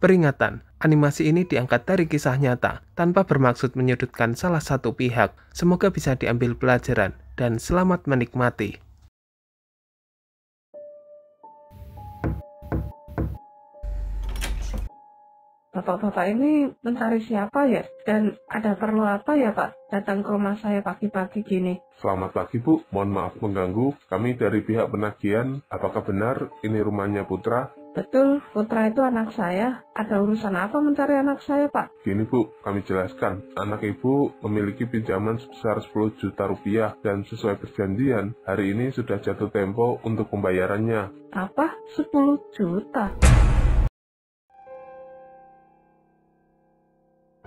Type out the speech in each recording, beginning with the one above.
Peringatan, animasi ini diangkat dari kisah nyata, tanpa bermaksud menyudutkan salah satu pihak. Semoga bisa diambil pelajaran, dan selamat menikmati. Bapak-bapak ini mencari siapa ya? Dan ada perlu apa ya Pak? Datang ke rumah saya pagi-pagi gini. Selamat pagi Bu, mohon maaf mengganggu. Kami dari pihak penagihan, apakah benar ini rumahnya Putra? Betul, Putra itu anak saya. Ada urusan apa mencari anak saya Pak? Gini Bu, kami jelaskan. Anak Ibu memiliki pinjaman sebesar 10 juta rupiah dan sesuai perjanjian, hari ini sudah jatuh tempo untuk pembayarannya. Apa? 10 juta?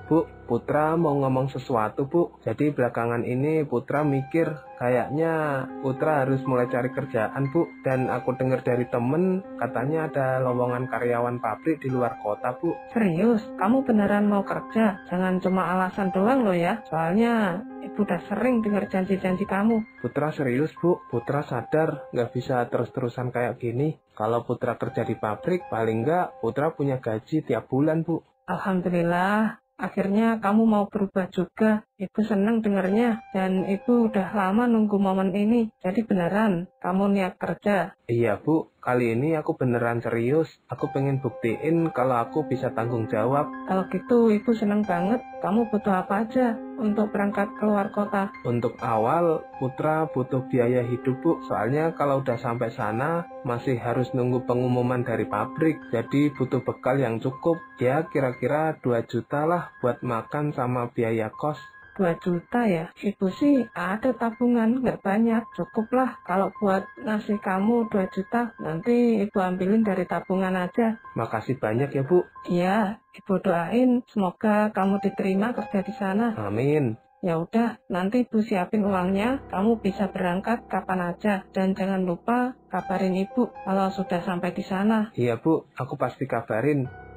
Bu, Putra mau ngomong sesuatu, Bu. Jadi belakangan ini Putra mikir kayaknya Putra harus mulai cari kerjaan, Bu. Dan aku dengar dari temen katanya ada lowongan karyawan pabrik di luar kota, Bu. Serius? Kamu beneran mau kerja? Jangan cuma alasan doang loh ya. Soalnya Ibu udah sering dengar janji-janji kamu. Putra serius, Bu. Putra sadar nggak bisa terus-terusan kayak gini. Kalau Putra kerja di pabrik, paling nggak Putra punya gaji tiap bulan, Bu. Alhamdulillah. Akhirnya kamu mau berubah juga. Ibu seneng dengarnya. Dan Ibu udah lama nunggu momen ini. Jadi beneran, kamu niat kerja. Iya, Bu. Kali ini aku beneran serius. Aku pengen buktiin kalau aku bisa tanggung jawab. Kalau gitu Ibu seneng banget. Kamu butuh apa aja untuk berangkat keluar kota? Untuk awal, Putra butuh biaya hidup, Bu. Soalnya kalau udah sampai sana, masih harus nunggu pengumuman dari pabrik. Jadi butuh bekal yang cukup. Ya, kira-kira 2 juta lah buat makan sama biaya kos. 2 juta ya? Ibu sih ada tabungan, nggak banyak. Cukup lah kalau buat ngasih kamu 2 juta. Nanti Ibu ambilin dari tabungan aja. Makasih banyak ya, Bu. Iya, Ibu doain semoga kamu diterima kerja di sana. Amin. Ya udah, nanti Ibu siapin uangnya, kamu bisa berangkat kapan aja. Dan jangan lupa kabarin Ibu kalau sudah sampai di sana. Iya, Bu. Aku pasti kabarin.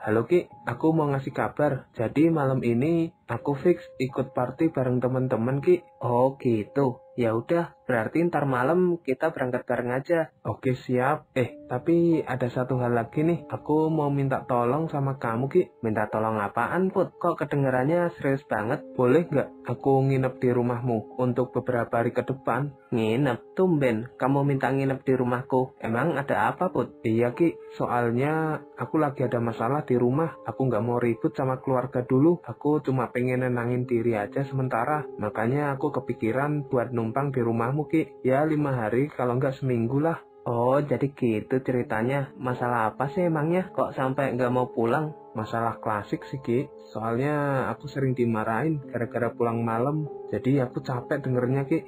Halo Ki, aku mau ngasih kabar. Jadi malam ini aku fix ikut party bareng teman-teman Ki. Oh gitu. Ya udah, berarti ntar malam kita berangkat bareng aja. Oke siap. Tapi ada satu hal lagi nih. Aku mau minta tolong sama kamu Ki. Minta tolong apaan Put? Kok kedengarannya serius banget? Boleh nggak aku nginep di rumahmu untuk beberapa hari ke depan? Nginep? Tumben, kamu minta nginep di rumahku. Emang ada apa Put? Iya Ki, soalnya aku lagi ada masalah di rumah. Aku nggak mau ribut sama keluarga dulu. Aku cuma pengen nenangin diri aja sementara. Makanya aku kepikiran buat numpang di rumahmu Ki. Ya 5 hari kalau nggak seminggu lah. Oh jadi gitu ceritanya. Masalah apa sih emangnya? Kok sampai nggak mau pulang? Masalah klasik sih Ki. Soalnya aku sering dimarahin gara-gara pulang malam. Jadi aku capek dengernya Ki.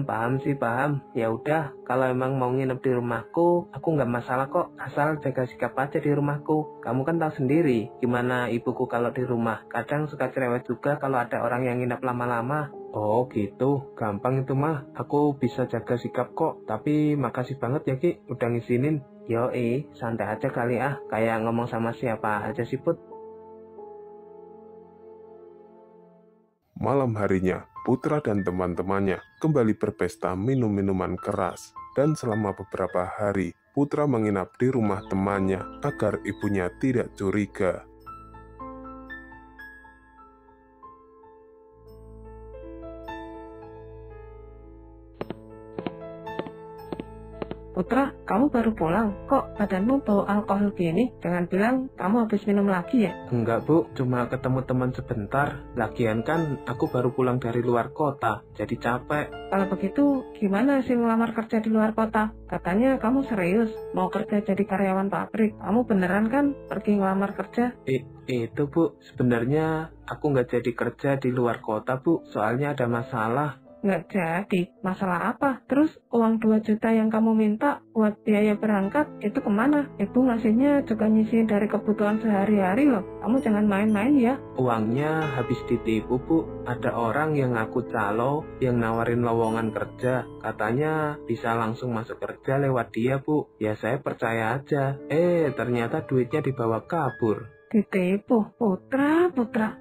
Paham sih paham. Ya udah, kalau emang mau nginep di rumahku, aku nggak masalah kok. Asal jaga sikap aja di rumahku. Kamu kan tahu sendiri gimana ibuku kalau di rumah. Kadang suka cerewet juga kalau ada orang yang nginep lama-lama. Oh gitu, gampang itu mah. Aku bisa jaga sikap kok. Tapi makasih banget ya Ki, udah ngizinin. Yoi, santai aja kali kayak ngomong sama siapa aja sih Put. Malam harinya, Putra dan teman-temannya kembali berpesta minum minuman keras. Dan selama beberapa hari, Putra menginap di rumah temannya agar ibunya tidak curiga. Putra, kamu baru pulang. Kok badanmu bau alkohol gini? Jangan bilang kamu habis minum lagi ya? Enggak Bu, cuma ketemu teman sebentar. Lagian kan aku baru pulang dari luar kota, jadi capek. Kalau begitu, gimana sih ngelamar kerja di luar kota? Katanya kamu serius mau kerja jadi karyawan pabrik. Kamu beneran kan pergi ngelamar kerja? Itu Bu, sebenarnya aku nggak jadi kerja di luar kota Bu, soalnya ada masalah. Nggak jadi. Masalah apa? Terus uang 2 juta yang kamu minta buat biaya berangkat, itu kemana? Ibu ngasihnya juga nyisihin dari kebutuhan sehari-hari loh. Kamu jangan main-main ya. Uangnya habis ditipu Bu. Ada orang yang ngaku calo, yang nawarin lowongan kerja. Katanya bisa langsung masuk kerja lewat dia Bu. Ya saya percaya aja. Ternyata duitnya dibawa kabur. Ditipu. Putra.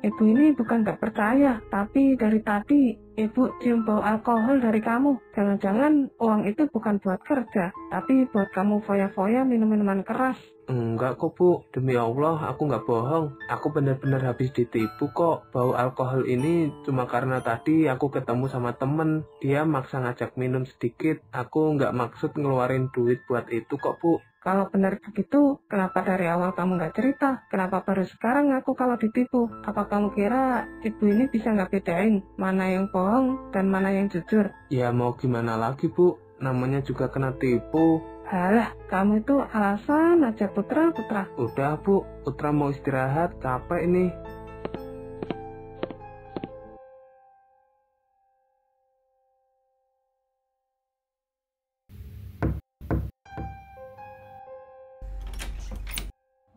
Ibu ini bukan nggak percaya. Tapi dari tadi Ibu cium bau alkohol dari kamu. Jangan-jangan uang itu bukan buat kerja, tapi buat kamu foya-foya minum minuman keras. Enggak kok Bu, demi Allah aku nggak bohong. Aku benar-benar habis ditipu kok. Bau alkohol ini cuma karena tadi aku ketemu sama temen. Dia maksa ngajak minum sedikit. Aku nggak maksud ngeluarin duit buat itu kok Bu. Kalau benar begitu, kenapa dari awal kamu nggak cerita? Kenapa baru sekarang ngaku kalau ditipu? Apa kamu kira ibu ini bisa nggak bedain mana yang bohong dan mana yang jujur? Ya mau gimana lagi Bu, namanya juga kena tipu. Halah, kamu itu alasan aja Putra. Udah Bu, Putra mau istirahat, capek nih.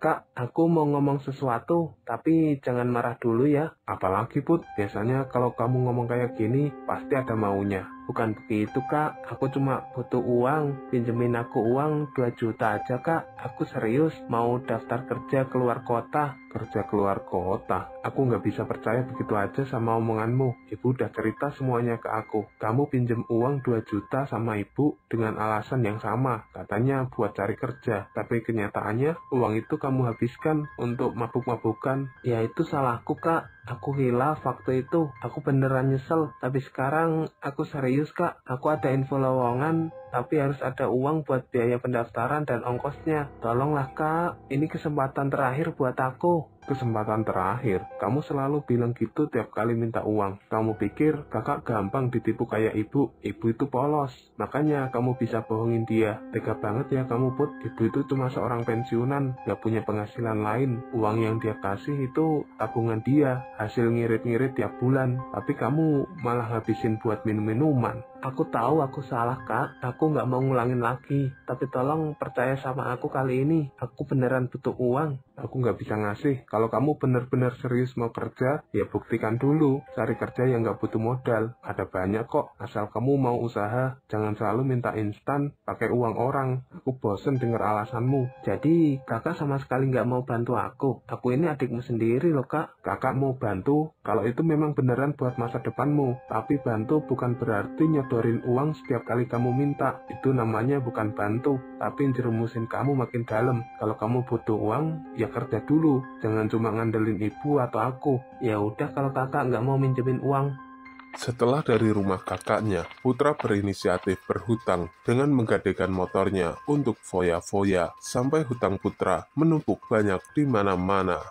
Kak, aku mau ngomong sesuatu, tapi jangan marah dulu ya. Apalagi Put, biasanya kalau kamu ngomong kayak gini, pasti ada maunya. Bukan begitu Kak, aku cuma butuh uang, pinjemin aku uang 2 juta aja Kak. Aku serius, mau daftar kerja keluar kota. Kerja keluar kota? Aku nggak bisa percaya begitu aja sama omonganmu. Ibu udah cerita semuanya ke aku. Kamu pinjem uang 2 juta sama ibu dengan alasan yang sama. Katanya buat cari kerja, tapi kenyataannya uang itu kamu habiskan untuk mabuk-mabukan. Ya itu salahku Kak, aku hilaf waktu itu. Aku beneran nyesel, tapi sekarang aku serius Kak. Aku ada info lowongan, tapi harus ada uang buat biaya pendaftaran dan ongkosnya. Tolonglah Kak, ini kesempatan terakhir buat aku. Kesempatan terakhir? Kamu selalu bilang gitu tiap kali minta uang. Kamu pikir kakak gampang ditipu kayak ibu? Ibu itu polos, makanya kamu bisa bohongin dia. Tega banget ya kamu Put. Ibu itu cuma seorang pensiunan, gak punya penghasilan lain. Uang yang dia kasih itu tabungan dia, hasil ngirit-ngirit tiap bulan. Tapi kamu malah habisin buat minum-minuman. Aku tahu aku salah Kak, aku nggak mau ngulangin lagi. Tapi tolong percaya sama aku kali ini, aku beneran butuh uang. Aku nggak bisa ngasih. Kalau kamu benar-benar serius mau kerja, ya buktikan dulu. Cari kerja yang nggak butuh modal. Ada banyak kok, asal kamu mau usaha. Jangan selalu minta instan, pakai uang orang. Aku bosen denger alasanmu. Jadi kakak sama sekali nggak mau bantu aku. Aku ini adikmu sendiri loh Kak. Kakak mau bantu, kalau itu memang beneran buat masa depanmu. Tapi bantu bukan berarti nyodorin uang setiap kali kamu minta. Itu namanya bukan bantu, tapi jerumusin kamu makin dalam. Kalau kamu butuh uang, ya kerja dulu. Jangan cuma ngandelin ibu atau aku. Ya udah kalau kakak nggak mau minjemin uang. Setelah dari rumah kakaknya, Putra berinisiatif berhutang dengan menggadekan motornya untuk foya-foya sampai hutang Putra menumpuk banyak di mana-mana.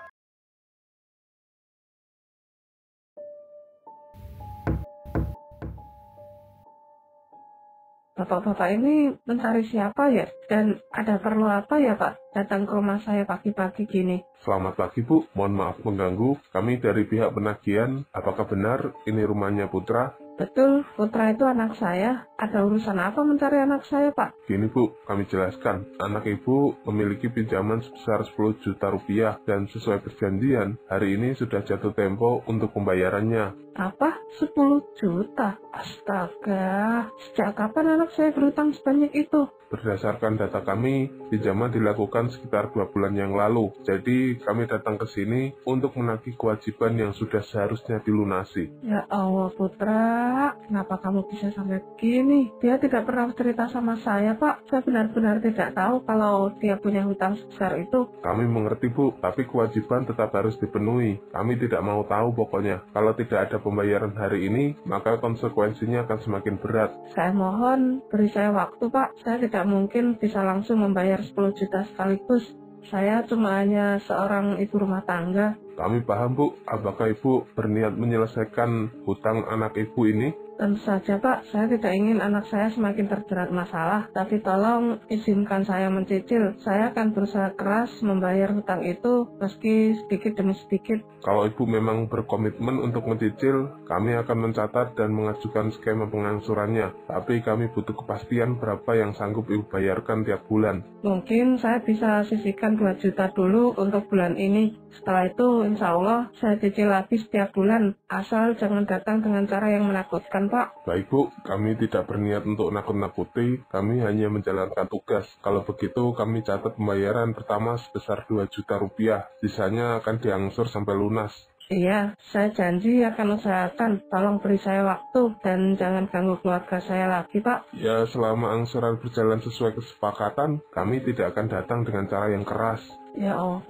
Bapak-bapak ini mencari siapa ya? Dan ada perlu apa ya Pak datang ke rumah saya pagi-pagi gini? Selamat pagi Bu, mohon maaf mengganggu. Kami dari pihak penagihan, apakah benar ini rumahnya Putra? Betul, Putra itu anak saya. Ada urusan apa mencari anak saya Pak? Gini Bu, kami jelaskan. Anak Ibu memiliki pinjaman sebesar 10 juta rupiah dan sesuai perjanjian, hari ini sudah jatuh tempo untuk pembayarannya. Apa? 10 juta? Astaga, sejak kapan anak saya berutang sebanyak itu? Berdasarkan data kami, pinjaman dilakukan sekitar 2 bulan yang lalu. Jadi kami datang ke sini untuk menagih kewajiban yang sudah seharusnya dilunasi. Ya Allah Putra, kenapa kamu bisa sampai begini? Dia tidak pernah cerita sama saya Pak. Saya benar-benar tidak tahu kalau dia punya hutang sebesar itu. Kami mengerti Bu, tapi kewajiban tetap harus dipenuhi. Kami tidak mau tahu pokoknya. Kalau tidak ada pembayaran hari ini, maka konsekuensinya akan semakin berat. Saya mohon beri saya waktu Pak. Saya tidak mungkin bisa langsung membayar 10 juta sekaligus. Saya cuma hanya seorang ibu rumah tangga. Kami paham Bu, apakah Ibu berniat menyelesaikan hutang anak Ibu ini? Tentu saja Pak, saya tidak ingin anak saya semakin terjerat masalah, tapi tolong izinkan saya mencicil. Saya akan berusaha keras membayar hutang itu meski sedikit demi sedikit. Kalau Ibu memang berkomitmen untuk mencicil, kami akan mencatat dan mengajukan skema pengangsurannya. Tapi kami butuh kepastian berapa yang sanggup Ibu bayarkan tiap bulan. Mungkin saya bisa sisihkan 2 juta dulu untuk bulan ini. Setelah itu insya Allah saya cicil lagi setiap bulan. Asal jangan datang dengan cara yang menakutkan Pak. Baik Bu, kami tidak berniat untuk nakut-nakuti, kami hanya menjalankan tugas. Kalau begitu kami catat pembayaran pertama sebesar 2 juta rupiah, sisanya akan diangsur sampai lunas. Iya, saya janji akan usahakan. Tolong beri saya waktu dan jangan ganggu keluarga saya lagi, Pak. Ya, selama angsuran berjalan sesuai kesepakatan, kami tidak akan datang dengan cara yang keras. Ya Allah,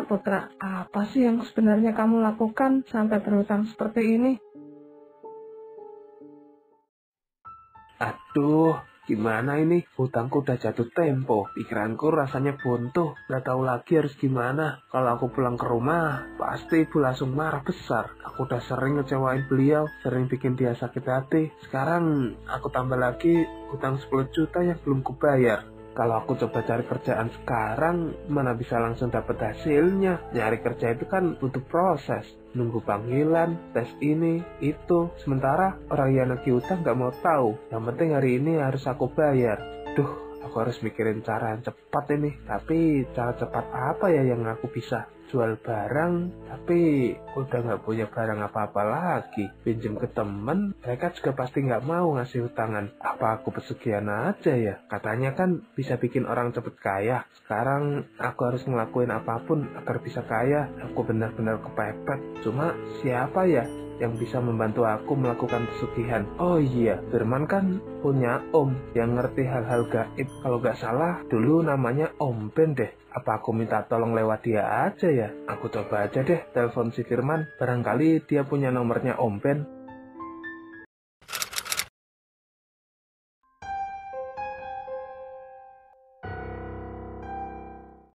Putra, apa sih yang sebenarnya kamu lakukan sampai berhutang seperti ini? Aduh, gimana ini? Hutangku udah jatuh tempo. Pikiranku rasanya buntu. Gak tahu lagi harus gimana. Kalau aku pulang ke rumah, pasti ibu langsung marah besar. Aku udah sering ngecewain beliau, sering bikin dia sakit hati. Sekarang aku tambah lagi hutang 10 juta yang belum kubayar. Kalau aku coba cari kerjaan sekarang, mana bisa langsung dapat hasilnya. Nyari kerja itu kan butuh proses. Nunggu panggilan, tes ini, itu. Sementara orang yang nagih utang gak mau tahu. Yang penting hari ini harus aku bayar. Duh, aku harus mikirin cara yang cepat ini. Tapi cara cepat apa ya yang aku bisa? Jual barang, tapi udah gak punya barang apa-apa lagi. Pinjem ke temen, mereka juga pasti gak mau ngasih utangan. Apa aku pesugihan aja ya? Katanya kan bisa bikin orang cepet kaya. Sekarang aku harus ngelakuin apapun agar bisa kaya. Aku benar-benar kepepet. Cuma siapa ya yang bisa membantu aku melakukan pesugihan? Oh iya, Firman kan punya om yang ngerti hal-hal gaib. Kalau gak salah, dulu namanya Om Ben deh. Apa aku minta tolong lewat dia aja ya? Aku coba aja deh telepon si Firman. Barangkali dia punya nomornya Om Ben.